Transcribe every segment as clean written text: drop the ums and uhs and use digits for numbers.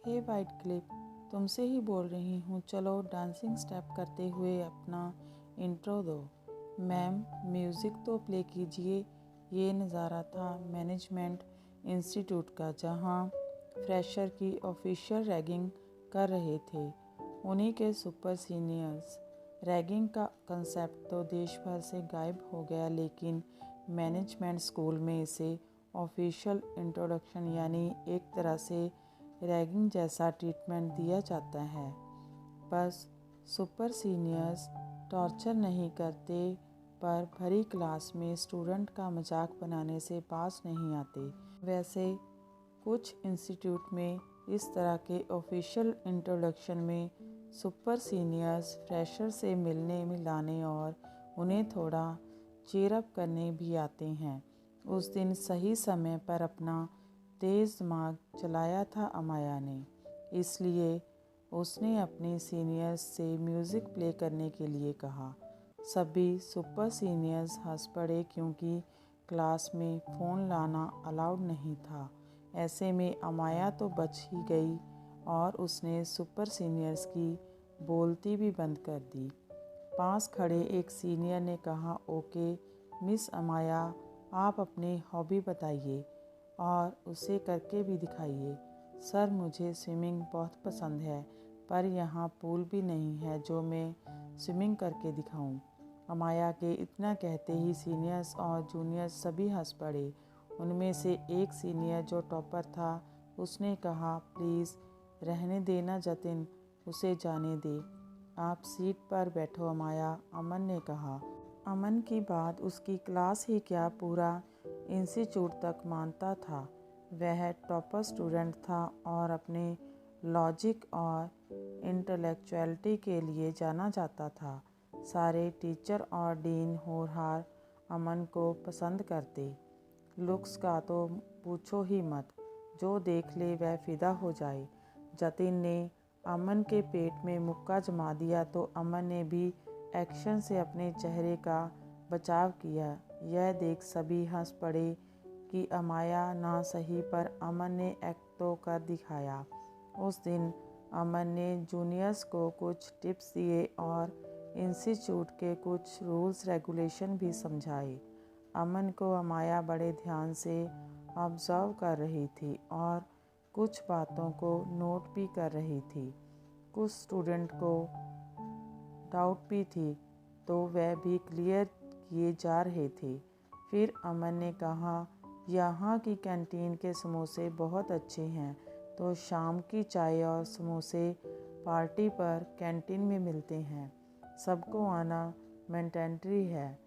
हे white clip, तुमसे ही बोल रही हूँ। चलो डांसिंग स्टेप करते हुए अपना इंट्रो दो। मैम, म्यूज़िक तो प्ले कीजिए। ये नज़ारा था मैनेजमेंट इंस्टीट्यूट का, जहाँ फ्रेशर की ऑफिशियल रैगिंग कर रहे थे उन्हीं के सुपर सीनियर्स। रैगिंग का कंसेप्ट तो देश भर से गायब हो गया, लेकिन मैनेजमेंट स्कूल में इसे ऑफिशियल इंट्रोडक्शन यानी एक तरह से रैगिंग जैसा ट्रीटमेंट दिया जाता है। बस सुपर सीनियर्स टॉर्चर नहीं करते, पर भरी क्लास में स्टूडेंट का मजाक बनाने से पास नहीं आते। वैसे कुछ इंस्टीट्यूट में इस तरह के ऑफिशियल इंट्रोडक्शन में सुपर सीनियर्स फ्रेशर से मिलने मिलाने और उन्हें थोड़ा चीयर अप करने भी आते हैं। उस दिन सही समय पर अपना तेज़ दिमाग चलाया था अमाया ने, इसलिए उसने अपने सीनियर्स से म्यूज़िक प्ले करने के लिए कहा। सभी सुपर सीनियर्स हंस पड़े, क्योंकि क्लास में फ़ोन लाना अलाउड नहीं था। ऐसे में अमाया तो बच ही गई और उसने सुपर सीनियर्स की बोलती भी बंद कर दी। पास खड़े एक सीनियर ने कहा, ओके मिस अमाया, आप अपनी हॉबी बताइए और उसे करके भी दिखाइए। सर, मुझे स्विमिंग बहुत पसंद है, पर यहाँ पूल भी नहीं है जो मैं स्विमिंग करके दिखाऊं। अमाया के इतना कहते ही सीनियर्स और जूनियर्स सभी हंस पड़े। उनमें से एक सीनियर जो टॉपर था, उसने कहा, प्लीज़ रहने देना जतिन, उसे जाने दे। आप सीट पर बैठो अमाया, अमन ने कहा। अमन की बात उसकी क्लास ही क्या, पूरा इंस्टीट्यूट तक मानता था। वह टॉपर स्टूडेंट था और अपने लॉजिक और इंटेलेक्चुअलिटी के लिए जाना जाता था। सारे टीचर और डीन होनहार अमन को पसंद करते। लुक्स का तो पूछो ही मत, जो देख ले वह फिदा हो जाए। जतिन ने अमन के पेट में मुक्का जमा दिया तो अमन ने भी एक्शन से अपने चेहरे का बचाव किया। यह देख सभी हंस पड़े कि अमाया ना सही, पर अमन ने एक्ट तो कर दिखाया। उस दिन अमन ने जूनियर्स को कुछ टिप्स दिए और इंस्टीट्यूट के कुछ रूल्स रेगुलेशन भी समझाए। अमन को अमाया बड़े ध्यान से ऑब्जर्व कर रही थी और कुछ बातों को नोट भी कर रही थी। कुछ स्टूडेंट को डाउट भी थी, तो वह भी क्लियर किए जा रहे थे। फिर अमन ने कहा, यहाँ की कैंटीन के समोसे बहुत अच्छे हैं, तो शाम की चाय और समोसे पार्टी पर कैंटीन में मिलते हैं। सबको आना मैंडेटरी है।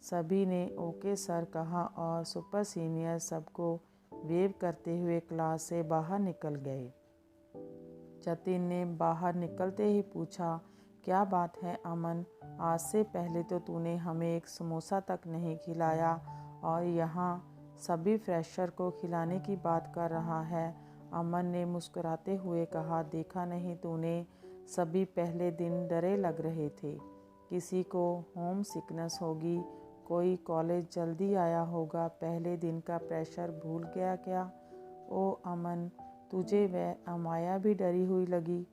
सभी ने ओके सर कहा और सुपर सीनियर सबको वेव करते हुए क्लास से बाहर निकल गए। जतिन ने बाहर निकलते ही पूछा, क्या बात है अमन, आज से पहले तो तूने हमें एक समोसा तक नहीं खिलाया और यहाँ सभी फ्रेशर को खिलाने की बात कर रहा है। अमन ने मुस्कुराते हुए कहा, देखा नहीं तूने, सभी पहले दिन डरे लग रहे थे। किसी को होम सिकनेस होगी, कोई कॉलेज जल्दी आया होगा, पहले दिन का प्रेशर भूल गया क्या? ओ अमन, तुझे वह अमाया भी डरी हुई लगी।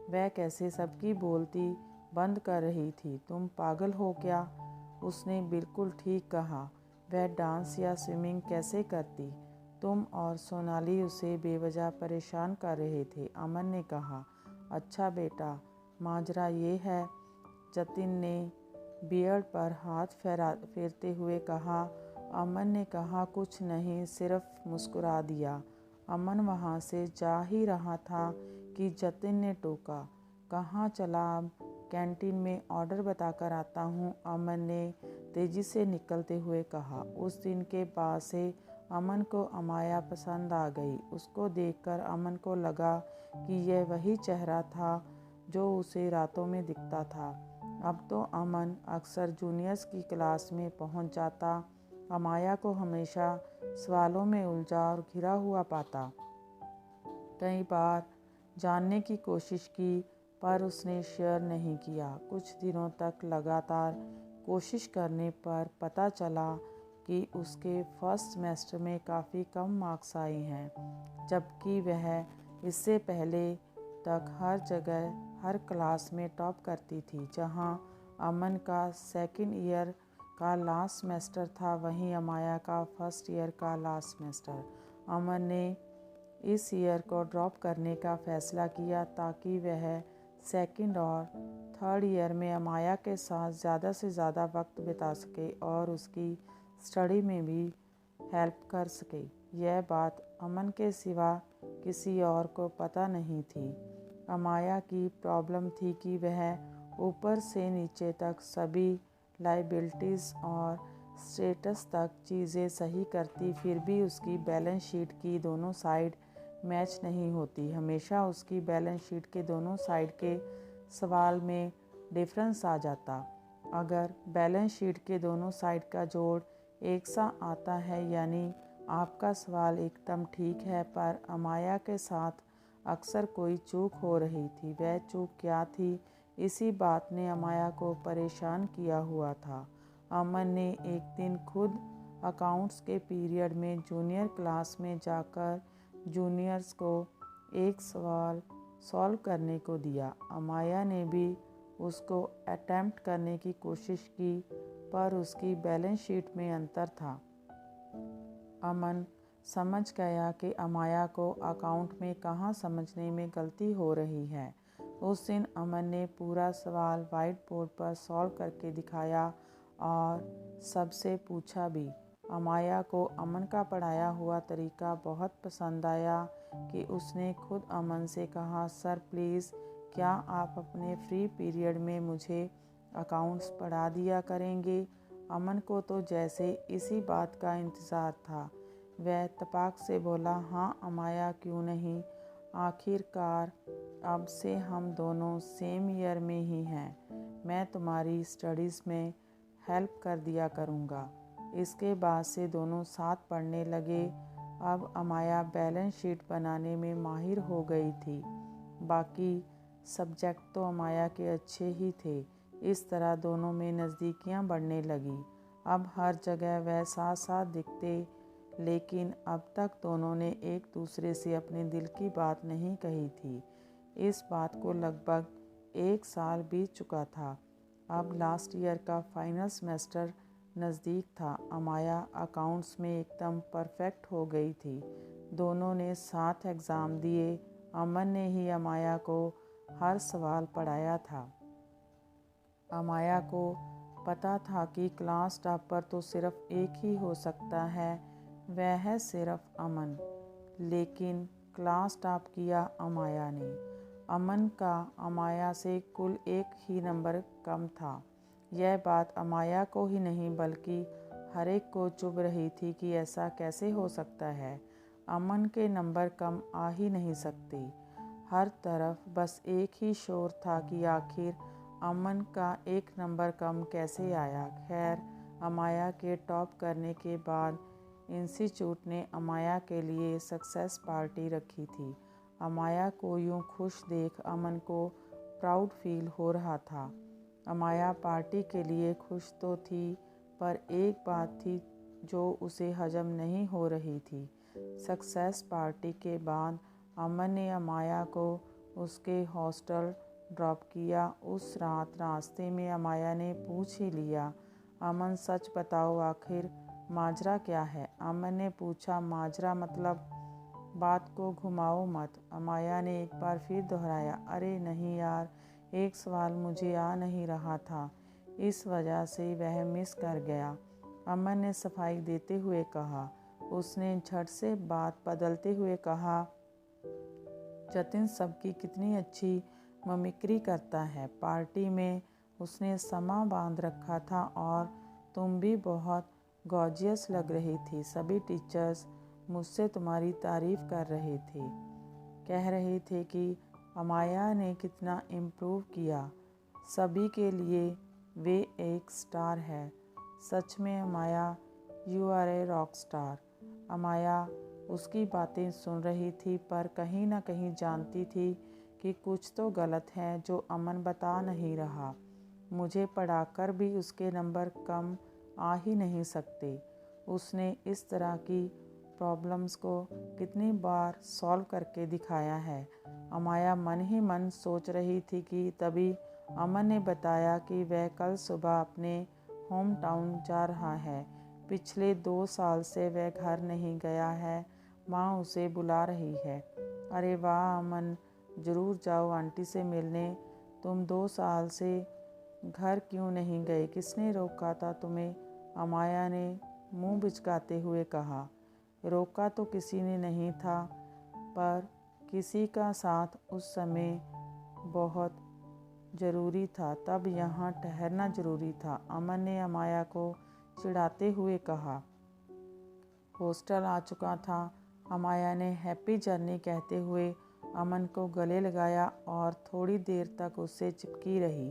वह कैसे सबकी बोलती बंद कर रही थी। तुम पागल हो क्या? उसने बिल्कुल ठीक कहा। वह डांस या स्विमिंग कैसे करती? तुम और सोनाली उसे बेवजह परेशान कर रहे थे। अमन ने कहा, अच्छा बेटा, माजरा ये है। जतिन ने बियर्ड पर हाथ फेरते हुए कहा। अमन ने कहा, कुछ नहीं, सिर्फ मुस्कुरा दिया। अमन वहाँ से जा ही रहा था कि जतिन ने टोका, कहाँ चला अब? कैंटीन में ऑर्डर बताकर आता हूँ, अमन ने तेज़ी से निकलते हुए कहा। उस दिन के बाद से अमन को अमाया पसंद आ गई। उसको देखकर अमन को लगा कि यह वही चेहरा था जो उसे रातों में दिखता था। अब तो अमन अक्सर जूनियर्स की क्लास में पहुंच जाता, अमाया को हमेशा सवालों में उलझा और घिरा हुआ पाता। कई बार जानने की कोशिश की, पर उसने शेयर नहीं किया। कुछ दिनों तक लगातार कोशिश करने पर पता चला कि उसके फर्स्ट सेमेस्टर में काफ़ी कम मार्क्स आए हैं, जबकि वह इससे पहले तक हर जगह हर क्लास में टॉप करती थी। जहां अमन का सेकंड ईयर का लास्ट सेमेस्टर था, वहीं अमाया का फर्स्ट ईयर का लास्ट सेमेस्टर। अमन ने इस ईयर को ड्रॉप करने का फ़ैसला किया ताकि वह सेकंड और थर्ड ईयर में अमाया के साथ ज़्यादा से ज़्यादा वक्त बिता सके और उसकी स्टडी में भी हेल्प कर सके। यह बात अमन के सिवा किसी और को पता नहीं थी। अमाया की प्रॉब्लम थी कि वह ऊपर से नीचे तक सभी लाइबिलिटीज़ और स्टेटस तक चीज़ें सही करती, फिर भी उसकी बैलेंस शीट की दोनों साइड मैच नहीं होती। हमेशा उसकी बैलेंस शीट के दोनों साइड के सवाल में डिफरेंस आ जाता। अगर बैलेंस शीट के दोनों साइड का जोड़ एक सा आता है यानी आपका सवाल एकदम ठीक है, पर अमाया के साथ अक्सर कोई चूक हो रही थी। वह चूक क्या थी, इसी बात ने अमाया को परेशान किया हुआ था। अमन ने एक दिन खुद अकाउंट्स के पीरियड में जूनियर क्लास में जाकर जूनियर्स को एक सवाल सॉल्व करने को दिया। अमाया ने भी उसको अटेम्प्ट करने की कोशिश की, पर उसकी बैलेंस शीट में अंतर था। अमन समझ गया कि अमाया को अकाउंट में कहाँ समझने में गलती हो रही है। उस दिन अमन ने पूरा सवाल वाइट बोर्ड पर सॉल्व करके दिखाया और सबसे पूछा भी। अमाया को अमन का पढ़ाया हुआ तरीका बहुत पसंद आया कि उसने खुद अमन से कहा, सर प्लीज़ क्या आप अपने फ्री पीरियड में मुझे अकाउंट्स पढ़ा दिया करेंगे। अमन को तो जैसे इसी बात का इंतज़ार था। वह तपाक से बोला, हाँ अमाया, क्यों नहीं, आखिरकार अब से हम दोनों सेम ईयर में ही हैं। मैं तुम्हारी स्टडीज़ में हेल्प कर दिया करूँगा। इसके बाद से दोनों साथ पढ़ने लगे। अब अमाया बैलेंस शीट बनाने में माहिर हो गई थी। बाकी सब्जेक्ट तो अमाया के अच्छे ही थे। इस तरह दोनों में नज़दीकियाँ बढ़ने लगी। अब हर जगह वह साथ साथ दिखते, लेकिन अब तक दोनों ने एक दूसरे से अपने दिल की बात नहीं कही थी। इस बात को लगभग 1 साल बीत चुका था। अब लास्ट ईयर का फाइनल सेमेस्टर नज़दीक था। अमाया अकाउंट्स में एकदम परफेक्ट हो गई थी। दोनों ने साथ एग्ज़ाम दिए। अमन ने ही अमाया को हर सवाल पढ़ाया था। अमाया को पता था कि क्लास टॉपर तो सिर्फ एक ही हो सकता है, वह है सिर्फ अमन। लेकिन क्लास टॉप किया अमाया ने। अमन का अमाया से कुल 1 ही नंबर कम था। यह बात अमाया को ही नहीं बल्कि हर एक को चुभ रही थी कि ऐसा कैसे हो सकता है। अमन के नंबर कम आ ही नहीं सकते। हर तरफ बस एक ही शोर था कि आखिर अमन का 1 नंबर कम कैसे आया। खैर, अमाया के टॉप करने के बाद इंस्टीट्यूट ने अमाया के लिए सक्सेस पार्टी रखी थी। अमाया को यूँ खुश देख अमन को प्राउड फील हो रहा था। अमाया पार्टी के लिए खुश तो थी, पर एक बात थी जो उसे हजम नहीं हो रही थी। सक्सेस पार्टी के बाद अमन ने अमाया को उसके हॉस्टल ड्रॉप किया। उस रात रास्ते में अमाया ने पूछ ही लिया, अमन सच बताओ आखिर माजरा क्या है। अमन ने पूछा, माजरा मतलब? बात को घुमाओ मत। अमाया ने एक बार फिर दोहराया, अरे नहीं यार, एक सवाल मुझे आ नहीं रहा था, इस वजह से वह मिस कर गया। अमन ने सफाई देते हुए कहा। उसने झट से बात बदलते हुए कहा, जतिन सबकी कितनी अच्छी मिमिक्री करता है। पार्टी में उसने समा बांध रखा था और तुम भी बहुत गॉर्जियस लग रही थी। सभी टीचर्स मुझसे तुम्हारी तारीफ़ कर रहे थे, कह रहे थे कि अमाया ने कितना इम्प्रूव किया। सभी के लिए वे एक स्टार है। सच में Amaya, you are a rock star. Amaya उसकी बातें सुन रही थी, पर कहीं ना कहीं जानती थी कि कुछ तो गलत है जो अमन बता नहीं रहा। मुझे पढ़ाकर भी उसके नंबर कम आ ही नहीं सकते। उसने इस तरह की प्रॉब्लम्स को कितनी बार सॉल्व करके दिखाया है। अमाया मन ही मन सोच रही थी कि तभी अमन ने बताया कि वह कल सुबह अपने होम टाउन जा रहा है। पिछले 2 साल से वह घर नहीं गया है। माँ उसे बुला रही है। अरे वाह अमन, ज़रूर जाओ आंटी से मिलने। तुम 2 साल से घर क्यों नहीं गए? किसने रोका था तुम्हें? अमाया ने मुंह बिचकाते हुए कहा। रोका तो किसी ने नहीं था, पर किसी का साथ उस समय बहुत ज़रूरी था, तब यहाँ ठहरना ज़रूरी था। अमन ने अमाया को चिढ़ाते हुए कहा। हॉस्टल आ चुका था। अमाया ने हैप्पी जर्नी कहते हुए अमन को गले लगाया और थोड़ी देर तक उससे चिपकी रही।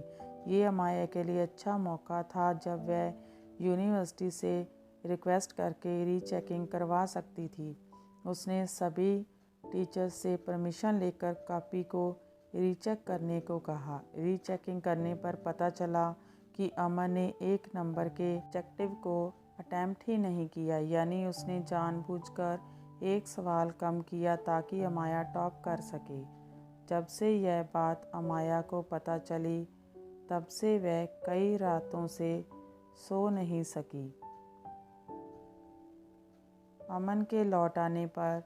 ये अमाया के लिए अच्छा मौका था जब वह यूनिवर्सिटी से रिक्वेस्ट करके रीचेकिंग करवा सकती थी। उसने सभी टीचर्स से परमिशन लेकर कॉपी को रीचेक करने को कहा। रीचेकिंग करने पर पता चला कि अमन ने 1 नंबर के ऑब्जेक्टिव को अटैम्प्ट ही नहीं किया, यानी उसने जानबूझकर 1 सवाल कम किया ताकि अमाया टॉप कर सके। जब से यह बात अमाया को पता चली, तब से वह कई रातों से सो नहीं सकी। अमन के लौट आने पर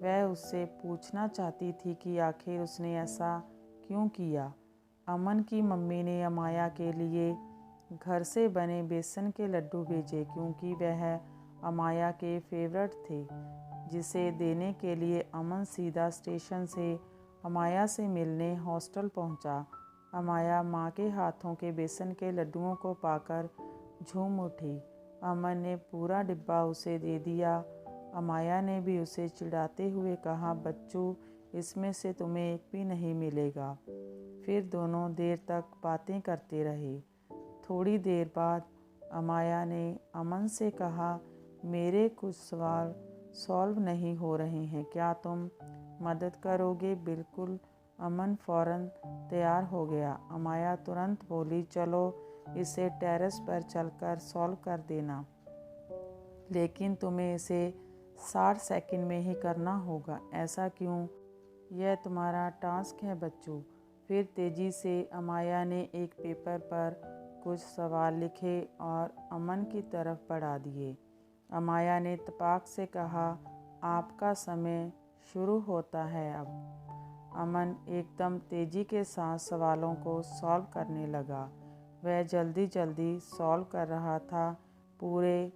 वह उससे पूछना चाहती थी कि आखिर उसने ऐसा क्यों किया। अमन की मम्मी ने अमाया के लिए घर से बने बेसन के लड्डू भेजे क्योंकि वह अमाया के फेवरेट थे, जिसे देने के लिए अमन सीधा स्टेशन से अमाया से मिलने हॉस्टल पहुंचा। अमाया माँ के हाथों के बेसन के लड्डुओं को पाकर झूम उठी। अमन ने पूरा डिब्बा उसे दे दिया। अमाया ने भी उसे चिढ़ाते हुए कहा, बच्चू, इसमें से तुम्हें एक भी नहीं मिलेगा। फिर दोनों देर तक बातें करते रहे। थोड़ी देर बाद अमाया ने अमन से कहा, मेरे कुछ सवाल सॉल्व नहीं हो रहे हैं, क्या तुम मदद करोगे? बिल्कुल। अमन फ़ौरन तैयार हो गया। अमाया तुरंत बोली, चलो इसे टेरेस पर चलकर सॉल्व कर देना, लेकिन तुम्हें इसे 60 सेकंड में ही करना होगा। ऐसा क्यों? यह तुम्हारा टास्क है बच्चों। फिर तेज़ी से अमाया ने एक पेपर पर कुछ सवाल लिखे और अमन की तरफ बढ़ा दिए। अमाया ने तपाक से कहा, आपका समय शुरू होता है अब। अमन एकदम तेज़ी के साथ सवालों को सॉल्व करने लगा। वह जल्दी जल्दी सॉल्व कर रहा था। पूरे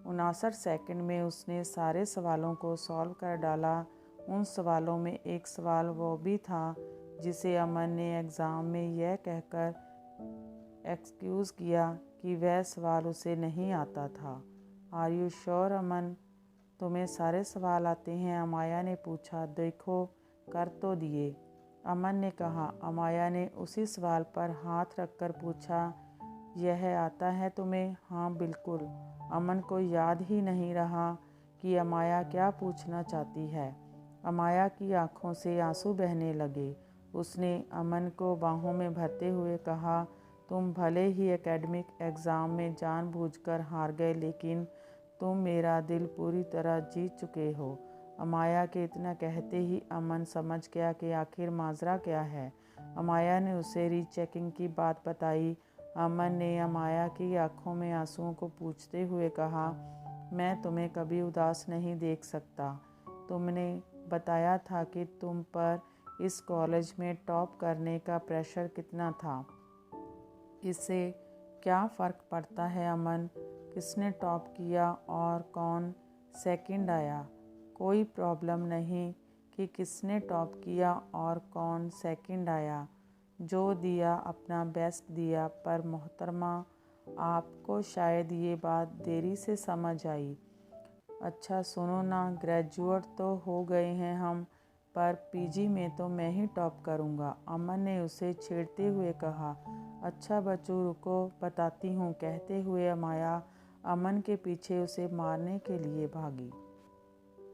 59 सेकंड में उसने सारे सवालों को सॉल्व कर डाला। उन सवालों में एक सवाल वो भी था जिसे अमन ने एग्ज़ाम में यह कहकर एक्सक्यूज़ किया कि वह सवाल उसे नहीं आता था। आर यू श्योर अमन, तुम्हें सारे सवाल आते हैं? अमाया ने पूछा। देखो, कर तो दिए, अमन ने कहा। अमाया ने उसी सवाल पर हाथ रखकर पूछा, यह आता है तुम्हें? हाँ बिल्कुल। अमन को याद ही नहीं रहा कि अमाया क्या पूछना चाहती है। अमाया की आंखों से आंसू बहने लगे। उसने अमन को बाहों में भरते हुए कहा, तुम भले ही एकेडमिक एग्ज़ाम में जानबूझकर हार गए, लेकिन तुम मेरा दिल पूरी तरह जीत चुके हो। अमाया के इतना कहते ही अमन समझ गया कि आखिर माजरा क्या है। अमाया ने उसे रीचेकिंग की बात बताई। अमन ने अमाया की आंखों में आंसुओं को पूछते हुए कहा, मैं तुम्हें कभी उदास नहीं देख सकता। तुमने बताया था कि तुम पर इस कॉलेज में टॉप करने का प्रेशर कितना था। इससे क्या फ़र्क पड़ता है अमन, किसने टॉप किया और कौन सेकंड आया? कोई प्रॉब्लम नहीं कि किसने टॉप किया और कौन सेकंड आया। जो दिया अपना बेस्ट दिया। पर मोहतरमा, आपको शायद ये बात देरी से समझ आई। अच्छा सुनो ना, ग्रेजुएट तो हो गए हैं हम, पर पीजी में तो मैं ही टॉप करूँगा। अमन ने उसे छेड़ते हुए कहा। अच्छा बच्चों, रुको, बताती हूँ, कहते हुए अमाया अमन के पीछे उसे मारने के लिए भागी।